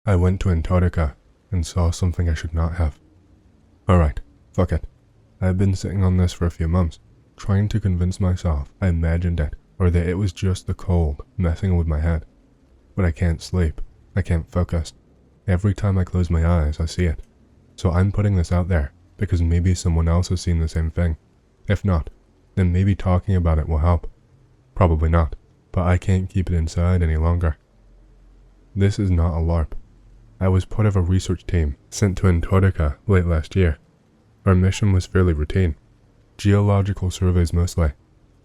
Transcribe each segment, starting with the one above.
I went to Antarctica and saw something I should not have. Alright, fuck it. I've been sitting on this for a few months, trying to convince myself I imagined it or that it was just the cold messing with my head. But I can't sleep. I can't focus. Every time I close my eyes, I see it. So I'm putting this out there because maybe someone else has seen the same thing. If not, then maybe talking about it will help. Probably not, but I can't keep it inside any longer. This is not a LARP. I was part of a research team sent to Antarctica late last year. Our mission was fairly routine. Geological surveys mostly.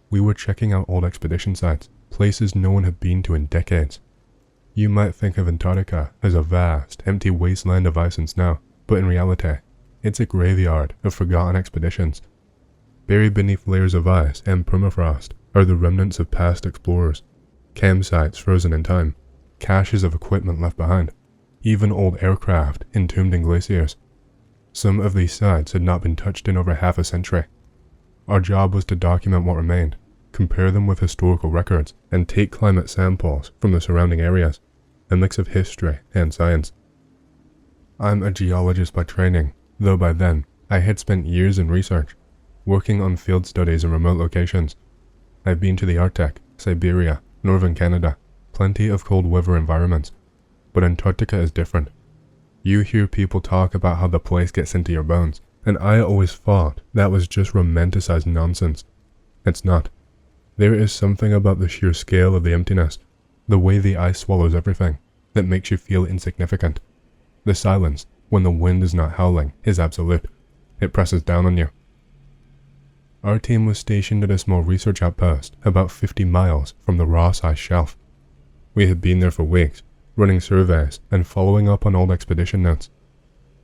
We were checking out old expedition sites, places no one had been to in decades. You might think of Antarctica as a vast, empty wasteland of ice and snow, but in reality, it's a graveyard of forgotten expeditions. Buried beneath layers of ice and permafrost are the remnants of past explorers, campsites frozen in time, caches of equipment left behind, even old aircraft entombed in glaciers. Some of these sites had not been touched in over half a century. Our job was to document what remained, compare them with historical records, and take climate samples from the surrounding areas, a mix of history and science. I'm a geologist by training, though by then I had spent years in research, working on field studies in remote locations. I've been to the Arctic, Siberia, northern Canada, plenty of cold weather environments, but Antarctica is different. You hear people talk about how the place gets into your bones, and I always thought that was just romanticized nonsense. It's not. There is something about the sheer scale of the emptiness, the way the ice swallows everything, that makes you feel insignificant. The silence, when the wind is not howling, is absolute. It presses down on you. Our team was stationed at a small research outpost about 50 miles from the Ross Ice Shelf. We had been there for weeks, running surveys and following up on old expedition notes.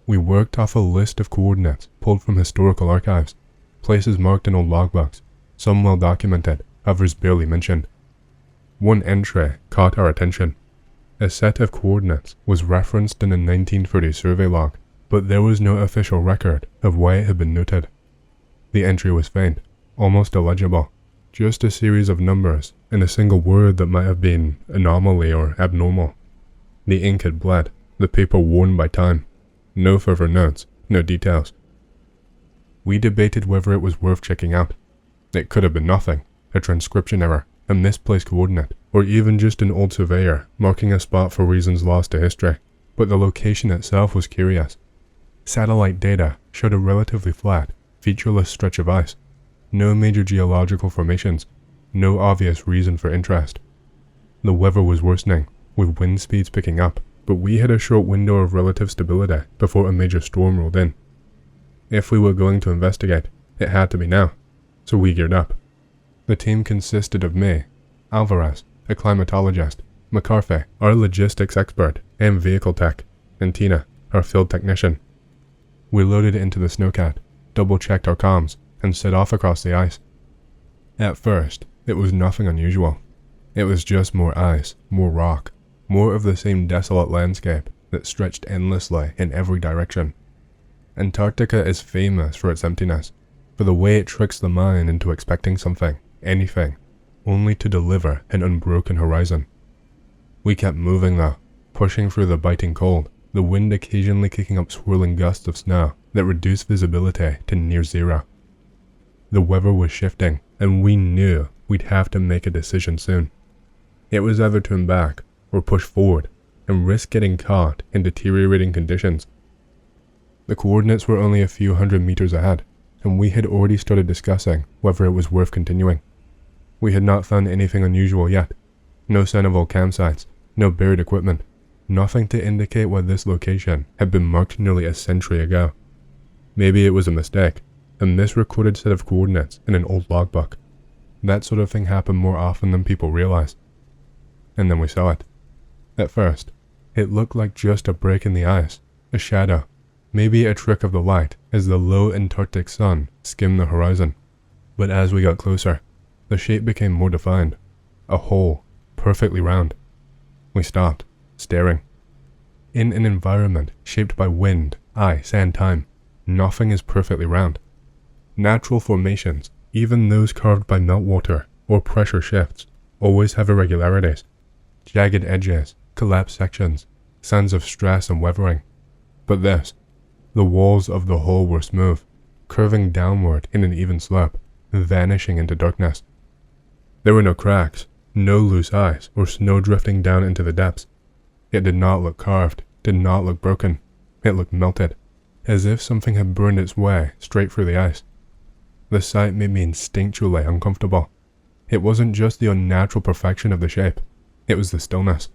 We worked off a list of coordinates pulled from historical archives, places marked in old logbooks, some well documented, others barely mentioned. One entry caught our attention. A set of coordinates was referenced in a 1930s survey log, but there was no official record of why it had been noted. The entry was faint, almost illegible, just a series of numbers and a single word that might have been anomaly or abnormal. The ink had bled, the paper worn by time. No further notes, no details. We debated whether it was worth checking out. It could have been nothing, a transcription error, a misplaced coordinate, or even just an old surveyor marking a spot for reasons lost to history, but the location itself was curious. Satellite data showed a relatively flat, featureless stretch of ice. No major geological formations, no obvious reason for interest. The weather was worsening, with wind speeds picking up, but we had a short window of relative stability before a major storm rolled in. If we were going to investigate, it had to be now, so we geared up. The team consisted of me, Alvarez, a climatologist, McCarthy, our logistics expert and vehicle tech, and Tina, our field technician. We loaded into the snowcat, double-checked our comms, and set off across the ice. At first, it was nothing unusual. It was just more ice, more rock, more of the same desolate landscape that stretched endlessly in every direction. Antarctica is famous for its emptiness, for the way it tricks the mind into expecting something, anything, only to deliver an unbroken horizon. We kept moving though, pushing through the biting cold, the wind occasionally kicking up swirling gusts of snow that reduced visibility to near zero. The weather was shifting, and we knew we'd have to make a decision soon. It was either turn back or push forward and risk getting caught in deteriorating conditions. The coordinates were only a few hundred meters ahead, and we had already started discussing whether it was worth continuing. We had not found anything unusual yet. No sign of old campsites, no buried equipment, nothing to indicate why this location had been marked nearly a century ago. Maybe it was a mistake, a misrecorded set of coordinates in an old logbook. That sort of thing happened more often than people realize. And then we saw it. At first, it looked like just a break in the ice, a shadow, maybe a trick of the light as the low Antarctic sun skimmed the horizon. But as we got closer, the shape became more defined, a hole, perfectly round. We stopped, staring. In an environment shaped by wind, ice, and time, nothing is perfectly round. Natural formations, even those carved by meltwater or pressure shifts, always have irregularities, jagged edges, collapsed sections, signs of stress and weathering. But this, the walls of the hole were smooth, curving downward in an even slope, vanishing into darkness. There were no cracks, no loose ice or snow drifting down into the depths. It did not look carved, did not look broken. It looked melted, as if something had burned its way straight through the ice. The sight made me instinctually uncomfortable. It wasn't just the unnatural perfection of the shape, it was the stillness.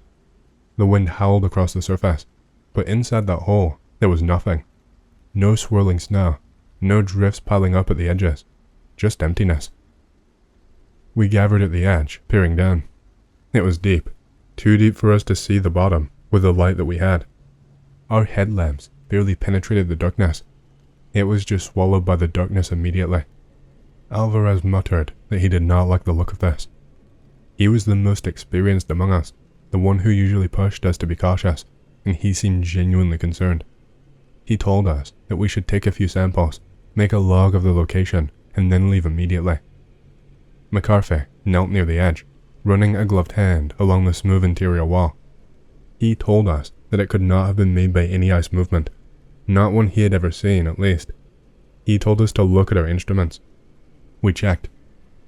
The wind howled across the surface, but inside that hole, there was nothing. No swirling snow, no drifts piling up at the edges, just emptiness. We gathered at the edge, peering down. It was deep, too deep for us to see the bottom with the light that we had. Our headlamps barely penetrated the darkness. It was just swallowed by the darkness immediately. Alvarez muttered that he did not like the look of this. He was the most experienced among us, the one who usually pushed us to be cautious, and he seemed genuinely concerned. He told us that we should take a few samples, make a log of the location, and then leave immediately. McCarthy knelt near the edge, running a gloved hand along the smooth interior wall. He told us that it could not have been made by any ice movement, not one he had ever seen at least. He told us to look at our instruments. We checked.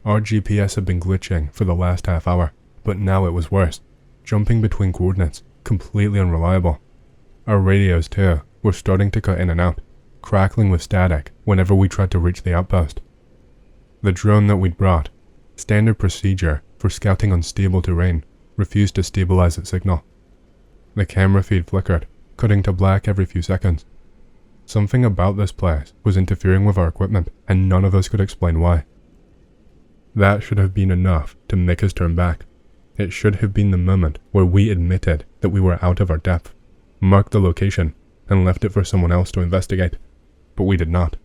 Our GPS had been glitching for the last half hour, but now it was worse, jumping between coordinates, completely unreliable. Our radios too were starting to cut in and out, crackling with static whenever we tried to reach the outpost. The drone that we'd brought, standard procedure for scouting unstable terrain, refused to stabilize its signal. The camera feed flickered, cutting to black every few seconds. Something about this place was interfering with our equipment, and none of us could explain why. That should have been enough to make us turn back. It should have been the moment where we admitted that we were out of our depth, marked the location, and left it for someone else to investigate. But we did not.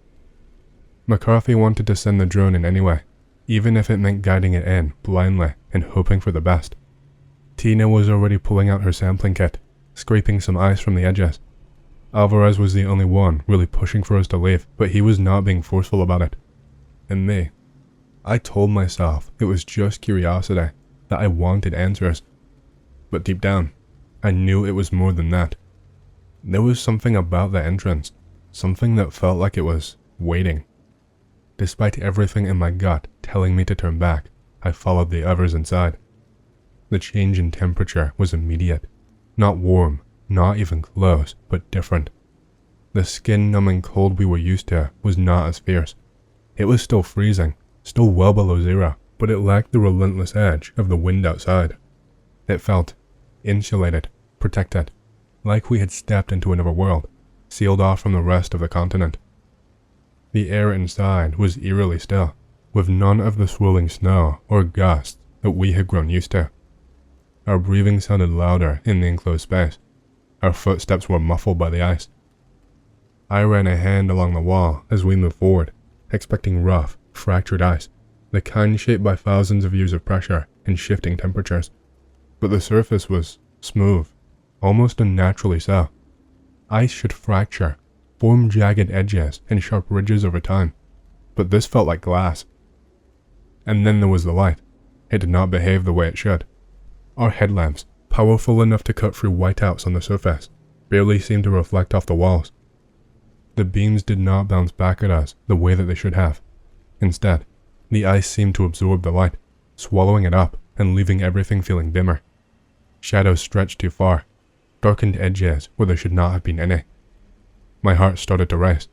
McCarthy wanted to send the drone in anyway, even if it meant guiding it in blindly and hoping for the best. Tina was already pulling out her sampling kit, scraping some ice from the edges. Alvarez was the only one really pushing for us to leave, but he was not being forceful about it. And me, I told myself it was just curiosity, that I wanted answers. But deep down, I knew it was more than that. There was something about the entrance, something that felt like it was waiting. Despite everything in my gut telling me to turn back, I followed the others inside. The change in temperature was immediate. Not warm, not even close, but different. The skin-numbing cold we were used to was not as fierce. It was still freezing, still well below zero, but it lacked the relentless edge of the wind outside. It felt insulated, protected, like we had stepped into another world, sealed off from the rest of the continent. The air inside was eerily still, with none of the swirling snow or gusts that we had grown used to. Our breathing sounded louder in the enclosed space. Our footsteps were muffled by the ice. I ran a hand along the wall as we moved forward, expecting rough, fractured ice, the kind shaped by thousands of years of pressure and shifting temperatures. But the surface was smooth, almost unnaturally so. Ice should fracture, form jagged edges and sharp ridges over time, but this felt like glass. And then there was the light. It did not behave the way it should. Our headlamps, powerful enough to cut through whiteouts on the surface, barely seemed to reflect off the walls. The beams did not bounce back at us the way that they should have. Instead, the ice seemed to absorb the light, swallowing it up and leaving everything feeling dimmer. Shadows stretched too far, darkened edges where there should not have been any. My heart started to race.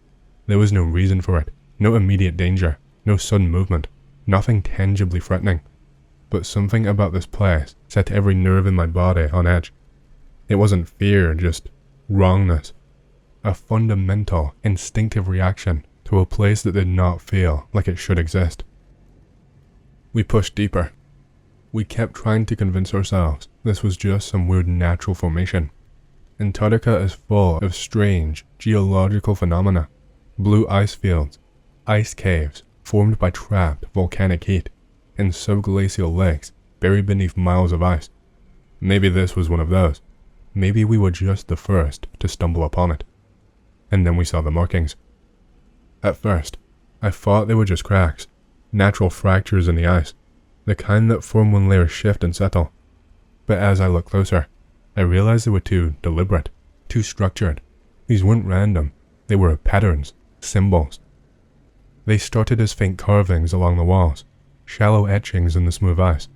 There was no reason for it, no immediate danger, no sudden movement, nothing tangibly threatening. But something about this place set every nerve in my body on edge. It wasn't fear, just wrongness. A fundamental, instinctive reaction to a place that did not feel like it should exist. We pushed deeper. We kept trying to convince ourselves this was just some weird natural formation. Antarctica is full of strange geological phenomena. Blue ice fields, ice caves formed by trapped volcanic heat, and subglacial lakes buried beneath miles of ice. Maybe this was one of those. Maybe we were just the first to stumble upon it. And then we saw the markings. At first, I thought they were just cracks, natural fractures in the ice, the kind that form when layers shift and settle. But as I looked closer, I realized they were too deliberate, too structured. These weren't random. They were patterns, symbols. They started as faint carvings along the walls, shallow etchings in the smooth ice.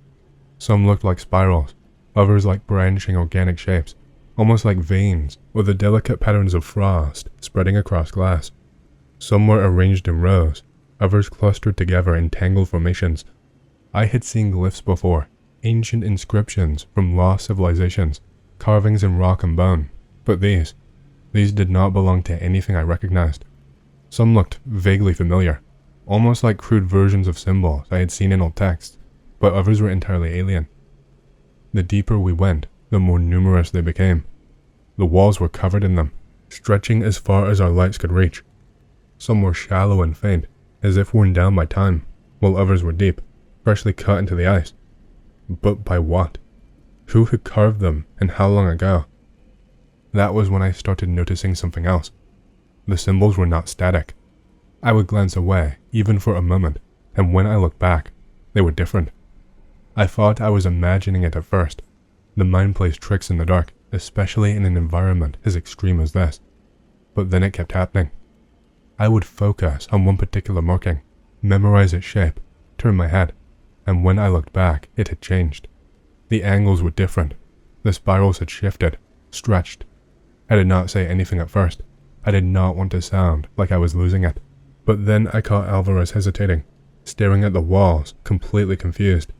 Some looked like spirals, others like branching organic shapes, almost like veins or the delicate patterns of frost spreading across glass. Some were arranged in rows, others clustered together in tangled formations. I had seen glyphs before, ancient inscriptions from lost civilizations, carvings in rock and bone, but these did not belong to anything I recognized. Some looked vaguely familiar, almost like crude versions of symbols I had seen in old texts, but others were entirely alien. The deeper we went, the more numerous they became. The walls were covered in them, stretching as far as our lights could reach. Some were shallow and faint, as if worn down by time, while others were deep, freshly cut into the ice. But by what? Who had carved them, and how long ago? That was when I started noticing something else. The symbols were not static. I would glance away, even for a moment, and when I looked back, they were different. I thought I was imagining it at first. The mind plays tricks in the dark, especially in an environment as extreme as this. But then it kept happening. I would focus on one particular marking, memorize its shape, turn my head, and when I looked back, it had changed. The angles were different. The spirals had shifted, stretched. I did not say anything at first. I did not want to sound like I was losing it. But then I caught Alvarez hesitating, staring at the walls, completely confused.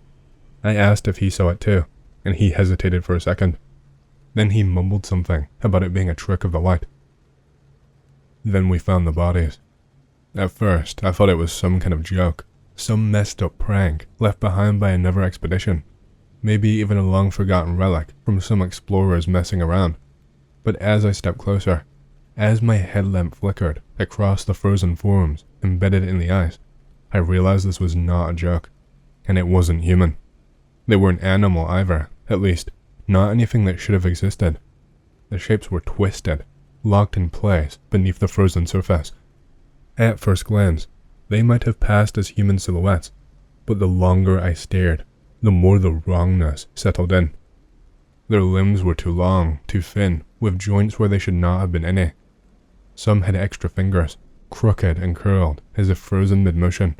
I asked if he saw it too, and he hesitated for a second. Then he mumbled something about it being a trick of the light. Then we found the bodies. At first, I thought it was some kind of joke, some messed up prank left behind by another expedition, maybe even a long-forgotten relic from some explorers messing around. But as I stepped closer, as my headlamp flickered across the frozen forms embedded in the ice, I realized this was not a joke, and it wasn't human. They weren't animal either, at least, not anything that should have existed. The shapes were twisted, locked in place beneath the frozen surface. At first glance, they might have passed as human silhouettes, but the longer I stared, the more the wrongness settled in. Their limbs were too long, too thin, with joints where they should not have been any. Some had extra fingers, crooked and curled, as if frozen mid-motion.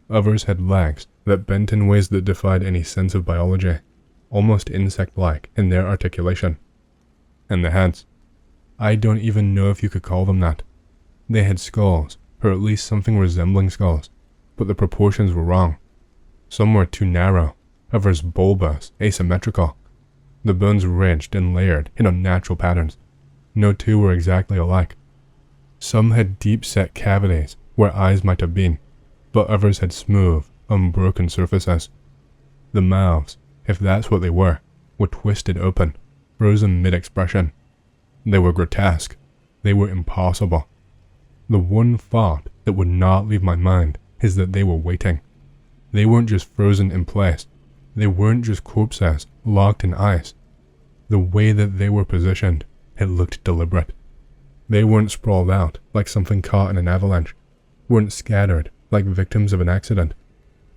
Others had legs that bent in ways that defied any sense of biology, almost insect-like in their articulation. And the heads. I don't even know if you could call them that. They had skulls, or at least something resembling skulls, but the proportions were wrong. Some were too narrow, others bulbous, asymmetrical. The bones ridged and layered in unnatural patterns. No two were exactly alike. Some had deep-set cavities where eyes might have been, but others had smooth, unbroken surfaces. The mouths, if that's what they were twisted open, frozen mid-expression. They were grotesque. They were impossible. The one thought that would not leave my mind is that they were waiting. They weren't just frozen in place. They weren't just corpses locked in ice. The way that they were positioned, it looked deliberate. They weren't sprawled out like something caught in an avalanche, weren't scattered like victims of an accident.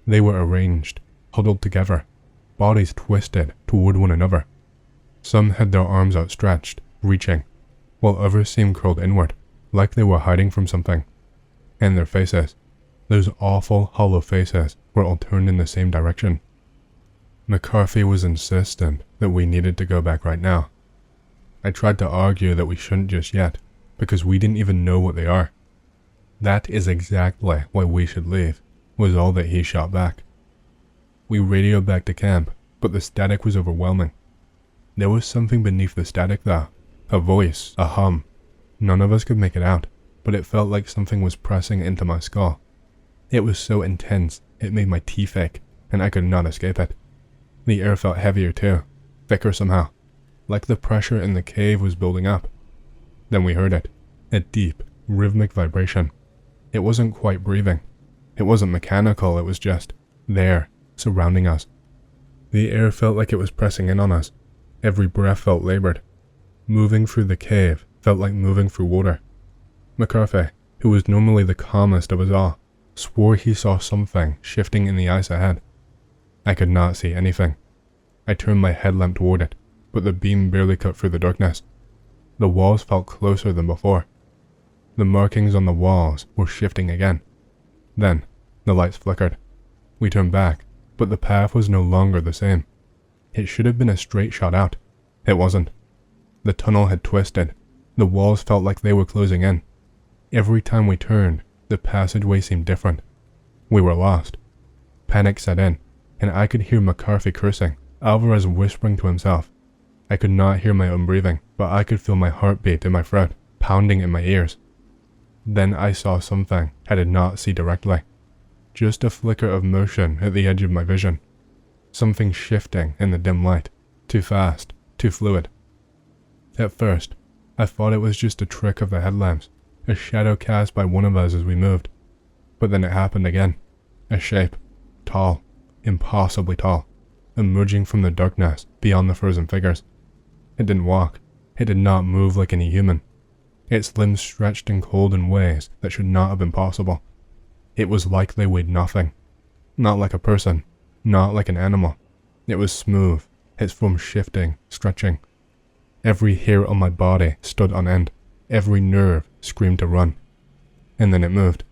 They were arranged, huddled together, bodies twisted toward one another. Some had their arms outstretched, reaching, while others seemed curled inward, like they were hiding from something. And their faces, those awful, hollow faces, were all turned in the same direction. McCarthy was insistent that we needed to go back right now. I tried to argue that we shouldn't just yet, because we didn't even know what they are. That is exactly why we should leave, was all that he shot back. We radioed back to camp, but the static was overwhelming. There was something beneath the static though, a voice, a hum. None of us could make it out, but it felt like something was pressing into my skull. It was so intense, it made my teeth ache, and I could not escape it. The air felt heavier too, thicker somehow, like the pressure in the cave was building up. Then we heard it, a deep, rhythmic vibration. It wasn't quite breathing. It wasn't mechanical, it was just there, surrounding us. The air felt like it was pressing in on us. Every breath felt labored. Moving through the cave felt like moving through water. McCarthy, who was normally the calmest of us all, swore he saw something shifting in the ice ahead. I could not see anything. I turned my headlamp toward it, but the beam barely cut through the darkness. The walls felt closer than before. The markings on the walls were shifting again. Then, the lights flickered. We turned back, but the path was no longer the same. It should have been a straight shot out. It wasn't. The tunnel had twisted. The walls felt like they were closing in. Every time we turned, the passageway seemed different. We were lost. Panic set in, and I could hear McCarthy cursing, Alvarez whispering to himself. I could not hear my own breathing, but I could feel my heartbeat in my throat, pounding in my ears. Then I saw something I did not see directly. Just a flicker of motion at the edge of my vision. Something shifting in the dim light. Too fast, too fluid. At first, I thought it was just a trick of the headlamps, a shadow cast by one of us as we moved. But then it happened again. A shape, tall, impossibly tall, emerging from the darkness beyond the frozen figures. It didn't walk. It did not move like any human. Its limbs stretched and cold in ways that should not have been possible. It was like they weighed nothing. Not like a person, not like an animal. It was smooth, its form shifting, stretching. Every hair on my body stood on end. Every nerve screamed to run. And then it moved.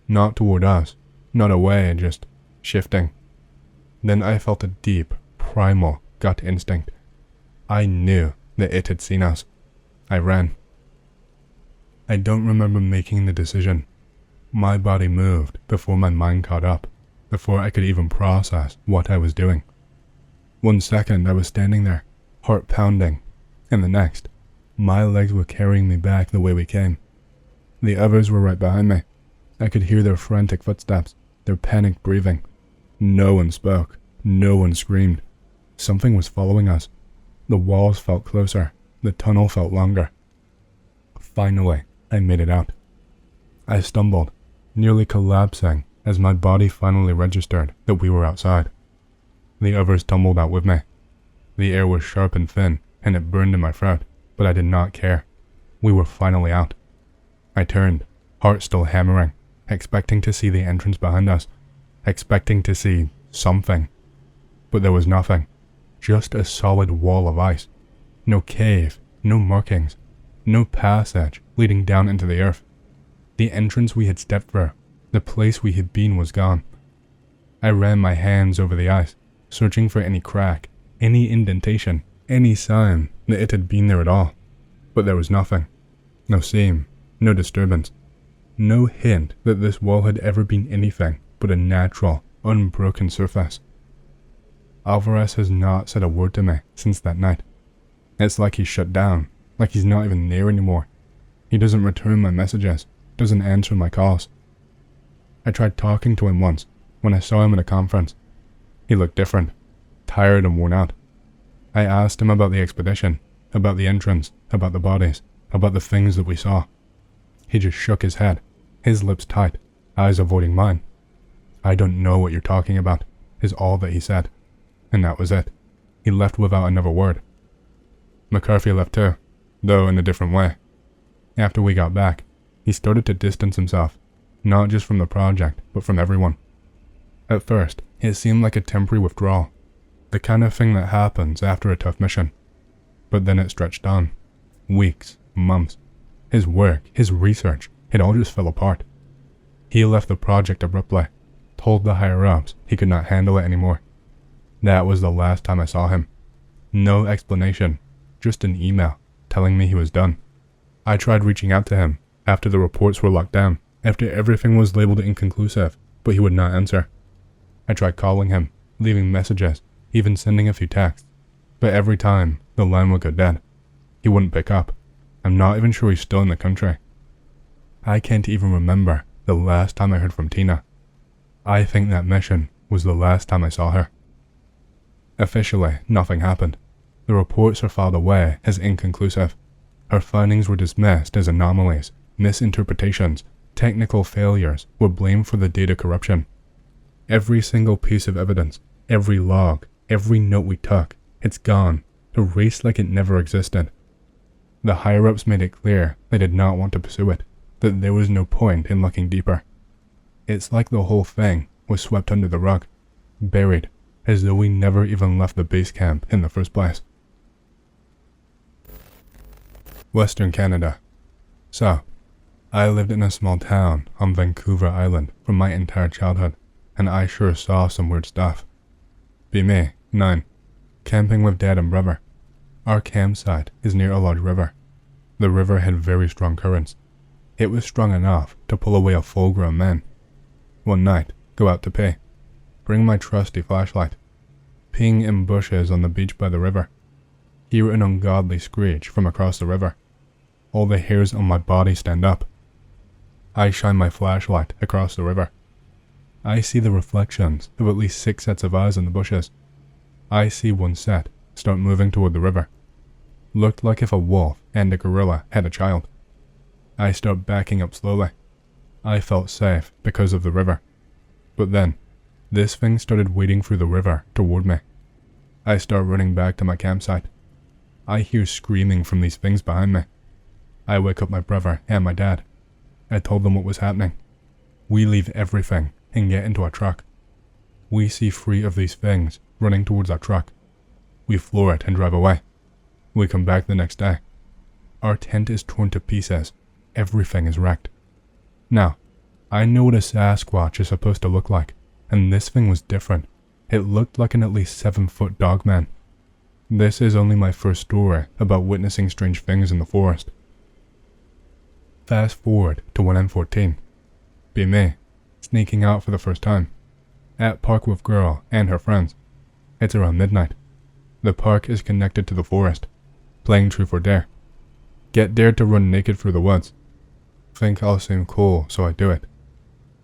Not toward us, not away, just shifting. Then I felt a deep, primal gut instinct. I knew that it had seen us. I ran. I don't remember making the decision. My body moved before my mind caught up, before I could even process what I was doing. 1 second I was standing there, heart pounding, and the next, my legs were carrying me back the way we came. The others were right behind me. I could hear their frantic footsteps, their panicked breathing. No one spoke. No one screamed. Something was following us. The walls felt closer. The tunnel felt longer. Finally, I made it out. I stumbled, nearly collapsing as my body finally registered that we were outside. The others tumbled out with me. The air was sharp and thin, and it burned in my throat, but I did not care. We were finally out. I turned, heart still hammering, expecting to see the entrance behind us, expecting to see something. But there was nothing, just a solid wall of ice. No cave, no markings, no passage leading down into the earth. The entrance we had stepped through, the place we had been, was gone. I ran my hands over the ice, searching for any crack, any indentation, any sign that it had been there at all. But there was nothing. No seam, no disturbance. No hint that this wall had ever been anything but a natural, unbroken surface. Alvarez has not said a word to me since that night. It's like he's shut down, like he's not even there anymore. He doesn't return my messages, doesn't answer my calls. I tried talking to him once, when I saw him at a conference. He looked different, tired and worn out. I asked him about the expedition, about the entrance, about the bodies, about the things that we saw. He just shook his head, his lips tight, eyes avoiding mine. "I don't know what you're talking about," is all that he said. And that was it. He left without another word. McCarthy left too, though in a different way. After we got back, he started to distance himself, not just from the project, but from everyone. At first, it seemed like a temporary withdrawal, the kind of thing that happens after a tough mission. But then it stretched on. Weeks, months. His work, his research, it all just fell apart. He left the project abruptly, told the higher-ups he could not handle it anymore. That was the last time I saw him. No explanation, just an email telling me he was done. I tried reaching out to him after the reports were locked down, after everything was labeled inconclusive, but he would not answer. I tried calling him, leaving messages, even sending a few texts, but every time the line would go dead. He wouldn't pick up. I'm not even sure he's still in the country. I can't even remember the last time I heard from Tina. I think that mission was the last time I saw her. Officially, nothing happened. The reports are filed away as inconclusive. Her findings were dismissed as anomalies, misinterpretations, technical failures were blamed for the data corruption. Every single piece of evidence, every log, every note we took, it's gone, erased like it never existed. The higher-ups made it clear they did not want to pursue it, that there was no point in looking deeper. It's like the whole thing was swept under the rug, buried, as though we never even left the base camp in the first place. Western Canada. So, I lived in a small town on Vancouver Island for my entire childhood, and I sure saw some weird stuff. Be me, 9, camping with dad and brother. Our campsite is near a large river. The river had very strong currents. It was strong enough to pull away a full-grown man. One night, go out to pee. Bring my trusty flashlight. Peeing in bushes on the beach by the river. Hear an ungodly screech from across the river. All the hairs on my body stand up. I shine my flashlight across the river. I see the reflections of at least 6 sets of eyes in the bushes. I see one set start moving toward the river. Looked like if a wolf and a gorilla had a child. I start backing up slowly. I felt safe because of the river. But then, this thing started wading through the river toward me. I start running back to my campsite. I hear screaming from these things behind me. I wake up my brother and my dad. I told them what was happening. We leave everything and get into our truck. We see 3 of these things running towards our truck. We floor it and drive away. We come back the next day. Our tent is torn to pieces. Everything is wrecked. Now, I know what a Sasquatch is supposed to look like, and this thing was different. It looked like an at least 7-foot dog man. This is only my first story about witnessing strange things in the forest. Fast forward to when I'm 14. Be me, sneaking out for the first time. At park with girl and her friends. It's around midnight. The park is connected to the forest. Playing truth or dare. Get dared to run naked through the woods. Think I'll seem cool, so I do it.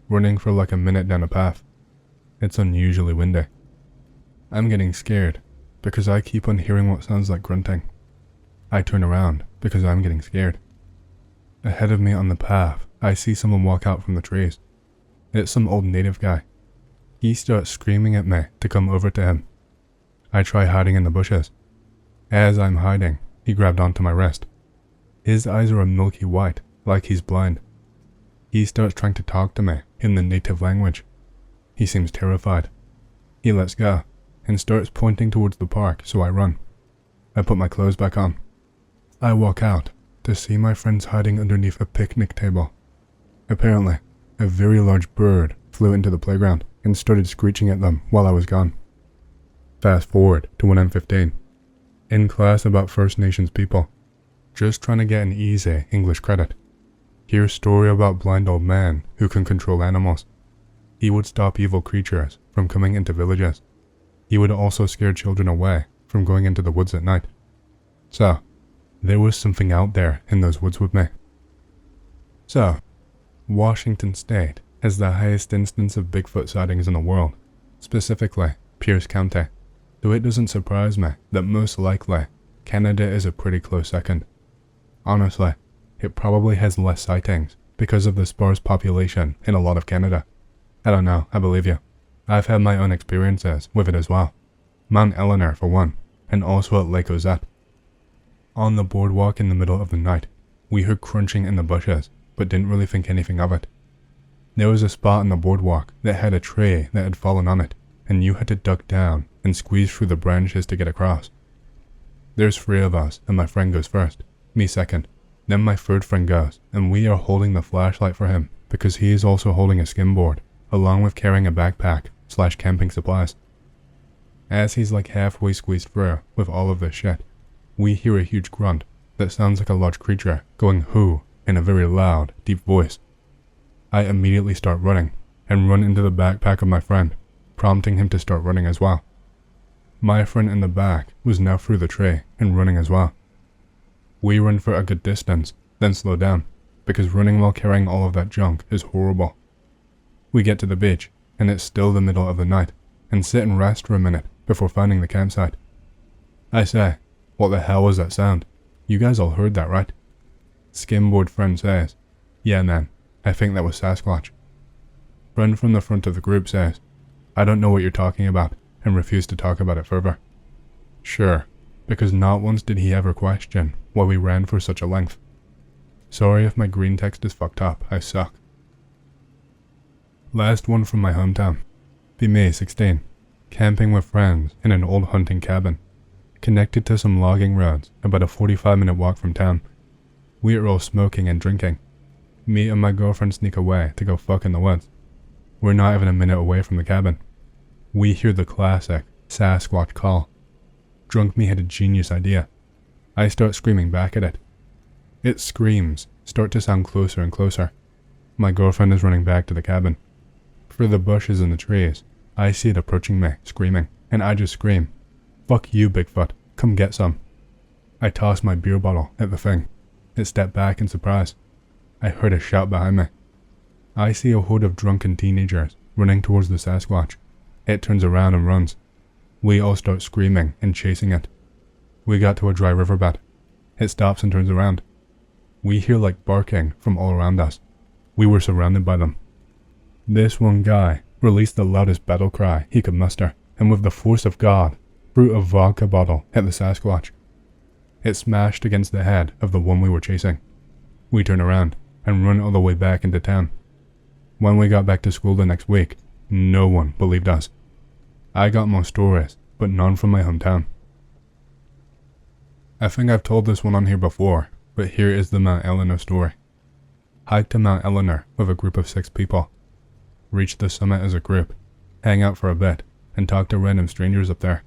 Running for like a minute down a path. It's unusually windy. I'm getting scared because I keep on hearing what sounds like grunting. I turn around because I'm getting scared. Ahead of me on the path, I see someone walk out from the trees. It's some old native guy. He starts screaming at me to come over to him. I try hiding in the bushes. As I'm hiding, he grabbed onto my wrist. His eyes are a milky white, like he's blind. He starts trying to talk to me in the native language. He seems terrified. He lets go and starts pointing towards the park, so I run. I put my clothes back on. I walk out to see my friends hiding underneath a picnic table. Apparently, a very large bird flew into the playground and started screeching at them while I was gone. Fast forward to when I'm 15. In class about First Nations people. Just trying to get an easy English credit. Hear a story about blind old man who can control animals. He would stop evil creatures from coming into villages. He would also scare children away from going into the woods at night. So, there was something out there in those woods with me. So, Washington State has the highest instance of Bigfoot sightings in the world, specifically Pierce County, so it doesn't surprise me that most likely Canada is a pretty close second. Honestly, it probably has less sightings because of the sparse population in a lot of Canada. I don't know, I believe you. I've had my own experiences with it as well. Mount Eleanor for one, and also at Lake Ozette. On the boardwalk in the middle of the night, we heard crunching in the bushes, but didn't really think anything of it. There was a spot on the boardwalk that had a tree that had fallen on it, and you had to duck down and squeeze through the branches to get across. There's 3 of us, and my friend goes first, me second. Then my third friend goes, and we are holding the flashlight for him because he is also holding a skimboard, along with carrying a backpack/camping supplies. As he's like halfway squeezed through with all of this shit, we hear a huge grunt that sounds like a large creature going "hoo" in a very loud, deep voice. I immediately start running and run into the backpack of my friend, prompting him to start running as well. My friend in the back was now through the tree and running as well. We run for a good distance, then slow down, because running while carrying all of that junk is horrible. We get to the beach, and it's still the middle of the night, and sit and rest for a minute before finding the campsite. I say, what the hell was that sound? You guys all heard that, right? Skimboard friend says, yeah man, I think that was Sasquatch. Friend from the front of the group says, I don't know what you're talking about, and refused to talk about it further. Sure, because not once did he ever question why we ran for such a length. Sorry if my green text is fucked up, I suck. Last one from my hometown. Be me, 16, camping with friends in an old hunting cabin, connected to some logging roads about a 45-minute walk from town. We are all smoking and drinking. Me and my girlfriend sneak away to go fuck in the woods. We're not even a minute away from the cabin. We hear the classic Sasquatch call. Drunk me had a genius idea. I start screaming back at it. Its screams start to sound closer and closer. My girlfriend is running back to the cabin. Through the bushes and the trees, I see it approaching me, screaming, and I just scream, "Fuck you, Bigfoot, come get some." I toss my beer bottle at the thing. It stepped back in surprise. I heard a shout behind me. I see a horde of drunken teenagers running towards the Sasquatch. It turns around and runs. We all start screaming and chasing it. We got to a dry riverbed. It stops and turns around. We hear like barking from all around us. We were surrounded by them. This one guy released the loudest battle cry he could muster, and with the force of God, threw a vodka bottle at the Sasquatch. It smashed against the head of the one we were chasing. We turn around and run all the way back into town. When we got back to school the next week, no one believed us. I got more stories, but none from my hometown. I think I've told this one on here before, but here is the Mount Eleanor story. Hiked to Mount Eleanor with a group of 6 people. Reached the summit as a group, hang out for a bit, and talk to random strangers up there.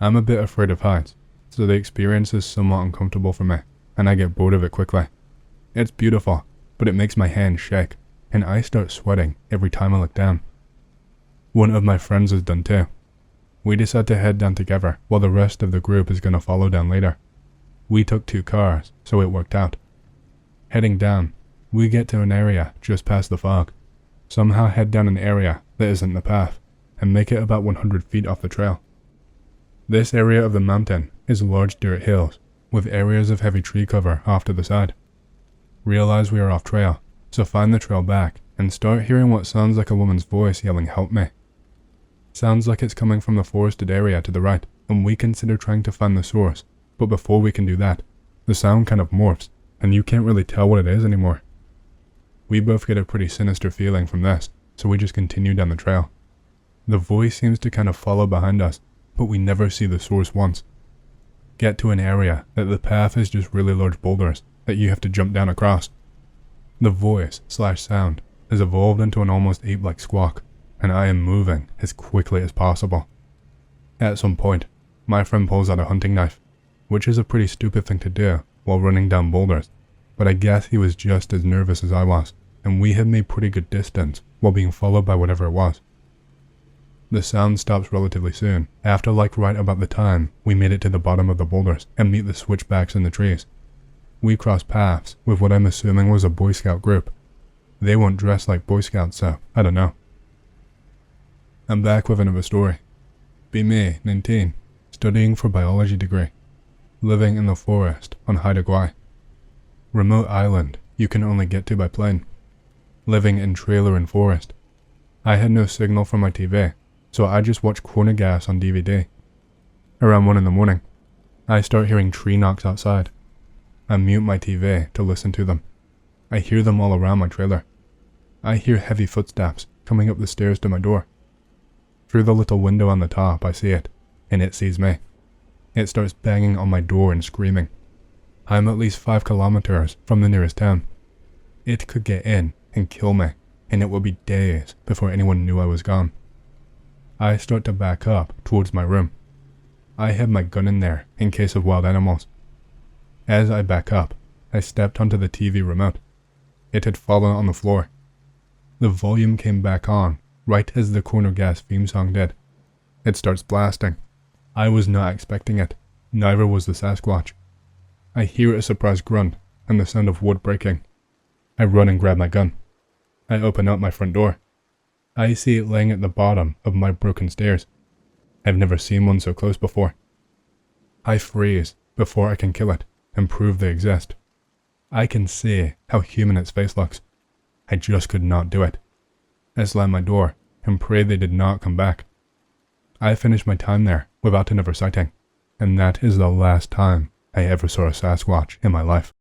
I'm a bit afraid of heights, so the experience is somewhat uncomfortable for me, and I get bored of it quickly. It's beautiful, but it makes my hands shake, and I start sweating every time I look down. One of my friends is done too. We decide to head down together while the rest of the group is gonna follow down later. We took 2 cars, so it worked out. Heading down, we get to an area just past the fog. Somehow head down an area that isn't the path, and make it about 100 feet off the trail. This area of the mountain is large dirt hills, with areas of heavy tree cover off to the side. Realize we are off trail, so find the trail back, and start hearing what sounds like a woman's voice yelling "help me." Sounds like it's coming from the forested area to the right, and we consider trying to find the source, but before we can do that, the sound kind of morphs, and you can't really tell what it is anymore. We both get a pretty sinister feeling from this, so we just continue down the trail. The voice seems to kind of follow behind us, but we never see the source once. Get to an area that the path is just really large boulders that you have to jump down across. The voice/sound has evolved into an almost ape-like squawk, and I am moving as quickly as possible. At some point, my friend pulls out a hunting knife, which is a pretty stupid thing to do while running down boulders, but I guess he was just as nervous as I was, and we had made pretty good distance while being followed by whatever it was. The sound stops relatively soon, after like right about the time we made it to the bottom of the boulders and meet the switchbacks in the trees. We cross paths with what I'm assuming was a Boy Scout group. They weren't dressed like Boy Scouts, so I don't know. I'm back with another story. Be me, 19, studying for biology degree, living in the forest on Haida Gwaii. Remote island you can only get to by plane. Living in trailer and forest. I had no signal from my TV, so I just watched Corner Gas on DVD. Around 1 in the morning, I start hearing tree knocks outside. I mute my TV to listen to them. I hear them all around my trailer. I hear heavy footsteps coming up the stairs to my door. Through the little window on the top, I see it, and it sees me. It starts banging on my door and screaming. I'm at least 5 kilometers from the nearest town. It could get in and kill me, and it would be days before anyone knew I was gone. I start to back up towards my room. I had my gun in there in case of wild animals. As I back up, I stepped onto the TV remote. It had fallen on the floor. The volume came back on right as the Corner Gas theme song did. It starts blasting. I was not expecting it. Neither was the Sasquatch. I hear a surprised grunt and the sound of wood breaking. I run and grab my gun. I open up my front door. I see it laying at the bottom of my broken stairs. I've never seen one so close before. I freeze before I can kill it and prove they exist. I can see how human its face looks. I just could not do it. I slam my door and pray they did not come back. I finished my time there without another sighting, and that is the last time I ever saw a Sasquatch in my life.